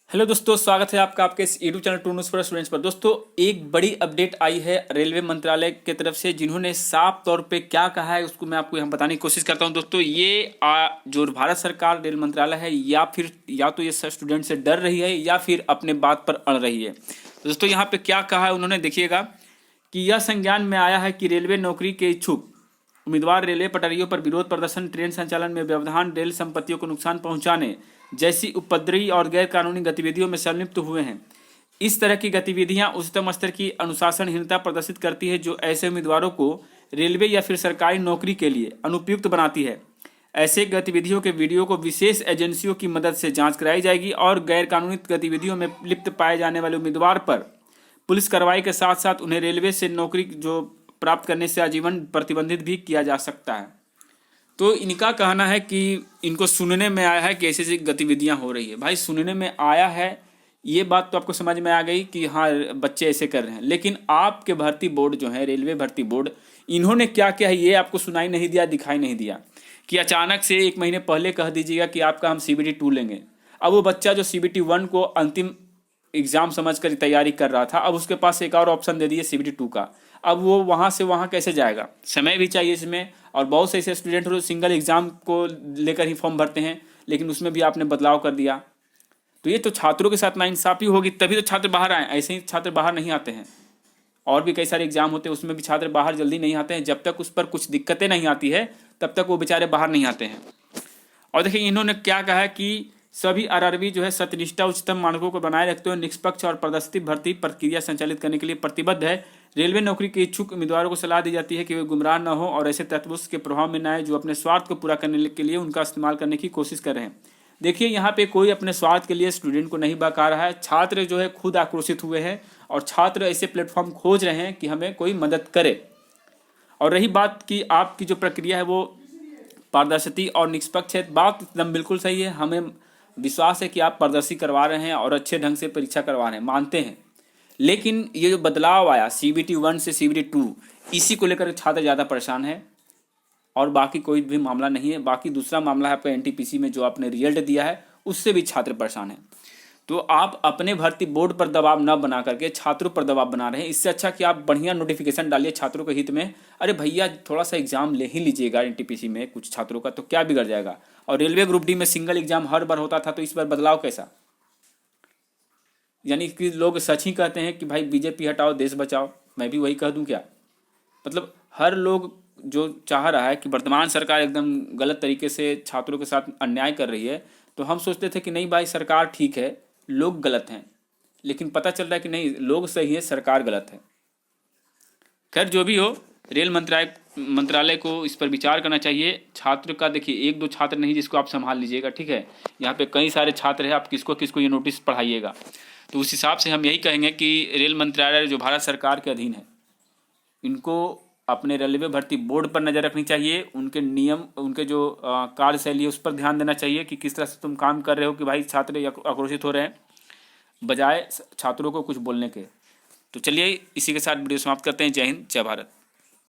Hello दोस्तों, स्वागत है आपका आपके इस YouTube channel to news for students पर। दोस्तों, एक बड़ी अपडेट आई है रेलवे मंत्रालय की तरफ से, जिन्होंने साफ तौर पे क्या कहा है उसको मैं आपको यहाँ बताने की कोशिश करता हूँ। दोस्तों, ये जो भारत सरकार रेल मंत्रालय है, या तो ये स्टूडेंट से डर रही है या फिर अपने बात पर अड़ रही है। तो दोस्तों, यहाँ पे क्या कहा है उन्होंने, देखिएगा कि यह संज्ञान में आया है कि रेलवे नौकरी के इच्छुक उम्मीदवार रेलवे पटरियों पर विरोध प्रदर्शन, ट्रेन संचालन में व्यवधान, रेल संपत्तियों को नुकसान पहुंचाने जैसी उपद्रवी और गैर कानूनी गतिविधियों में संलिप्त हुए हैं। इस तरह की गतिविधियां उच्चतम स्तर की अनुशासनहीनता प्रदर्शित करती है, जो ऐसे उम्मीदवारों को रेलवे या फिर सरकारी नौकरी के लिए अनुपयुक्त बनाती है। ऐसे गतिविधियों के वीडियो को विशेष एजेंसियों की मदद से जांच कराई जाएगी और गैर कानूनी गतिविधियों में लिप्त पाए जाने वाले उम्मीदवार पर पुलिस कार्रवाई के साथ साथ उन्हें रेलवे से नौकरी जो प्राप्त करने से आजीवन प्रतिबंधित भी किया जा सकता है। तो इनका कहना है कि इनको सुनने में आया है कि ऐसी ऐसी गतिविधियां हो रही है। भाई, सुनने में आया है, ये बात तो आपको समझ में आ गई कि हाँ, बच्चे ऐसे कर रहे हैं, लेकिन आपके भर्ती बोर्ड जो है, रेलवे भर्ती बोर्ड, इन्होंने क्या क्या है ये आपको सुनाई नहीं दिया, दिखाई नहीं दिया कि अचानक से 1 महीने पहले कह दीजिएगा कि आपका हम CBT 2 लेंगे। अब वो बच्चा जो CBT 1 को अंतिम एग्जाम समझकर तैयारी कर रहा था, अब उसके पास एक और ऑप्शन दे दिए CBT 2 का। अब वो वहाँ से वहाँ कैसे जाएगा? समय भी चाहिए इसमें, और बहुत से ऐसे स्टूडेंट जो सिंगल एग्जाम को लेकर ही फॉर्म भरते हैं, लेकिन उसमें भी आपने बदलाव कर दिया। तो ये तो छात्रों के साथ नाइंसाफी होगी, तभी तो छात्र बाहर आए। ऐसे ही छात्र बाहर नहीं आते हैं। और भी कई सारे एग्जाम होते हैं, उसमें भी छात्र बाहर जल्दी नहीं आते हैं। जब तक उस पर कुछ दिक्कतें नहीं आती है, तब तक वो बेचारे बाहर नहीं आते हैं। और देखिए, इन्होंने क्या कहा है कि सभी RRB जो है सत्यनिष्ठा उच्चतम मानकों को बनाए रखते हुए निष्पक्ष और पारदर्शी भर्ती प्रक्रिया संचालित करने के लिए प्रतिबद्ध है। रेलवे नौकरी के इच्छुक उम्मीदवारों को सलाह दी जाती है कि वे गुमराह न हो और ऐसे तत्वों के प्रभाव में न आए जो अपने स्वार्थ को पूरा करने के लिए उनका इस्तेमाल करने की कोशिश कर रहे हैं। देखिए, यहाँ पे कोई अपने स्वार्थ के लिए स्टूडेंट को नहीं बहका रहा है। छात्र जो है खुद आक्रोशित हुए हैं और छात्र ऐसे प्लेटफॉर्म खोज रहे हैं कि हमें कोई मदद करे। और रही बात कि आपकी जो प्रक्रिया है वो पारदर्शी और निष्पक्ष है, बात एकदम बिल्कुल सही है। हमें विश्वास है कि आप पारदर्शी करवा रहे हैं और अच्छे ढंग से परीक्षा करवा रहे हैं, मानते हैं। लेकिन ये जो बदलाव आया CBT 1 से CBT 2, इसी को लेकर छात्र ज़्यादा परेशान है, और बाकी कोई भी मामला नहीं है। बाकी दूसरा मामला है आपका NTPC में जो आपने रिजल्ट दिया है, उससे भी छात्र परेशान है। तो आप अपने भर्ती बोर्ड पर दबाव न बना करके छात्रों पर दबाव बना रहे हैं। इससे अच्छा कि आप बढ़िया नोटिफिकेशन डालिए छात्रों के हित में। अरे भैया, थोड़ा सा एग्जाम ले ही लीजिएगा NTPC में कुछ छात्रों का, तो क्या बिगड़ जाएगा? और रेलवे ग्रुप D में सिंगल एग्जाम हर बार होता था, तो इस बार बदलाव कैसा? यानी कि लोग सच ही कहते हैं कि भाई BJP हटाओ, देश बचाओ। मैं भी वही कह दूं क्या? मतलब हर लोग जो चाह रहा है कि वर्तमान सरकार एकदम गलत तरीके से छात्रों के साथ अन्याय कर रही है, तो हम सोचते थे कि नहीं भाई, सरकार ठीक है, लोग गलत हैं। लेकिन पता चल रहा है कि नहीं, लोग सही है, सरकार गलत है। खैर, जो भी हो, रेल मंत्रालय को इस पर विचार करना चाहिए। छात्र का देखिए, एक दो छात्र नहीं जिसको आप संभाल लीजिएगा, ठीक है? यहाँ पे कई सारे छात्र हैं, आप किसको किसको ये नोटिस पढ़ाइएगा। तो उस हिसाब से हम यही कहेंगे कि रेल मंत्रालय जो भारत सरकार के अधीन है, इनको अपने रेलवे भर्ती बोर्ड पर नज़र रखनी चाहिए। उनके नियम, उनके जो कार्यशैली है उस पर ध्यान देना चाहिए कि किस तरह से तुम काम कर रहे हो कि भाई छात्र आक्रोशित हो रहे हैं, बजाय छात्रों को कुछ बोलने के। तो चलिए, इसी के साथ वीडियो समाप्त करते हैं। जय हिंद, जय भारत।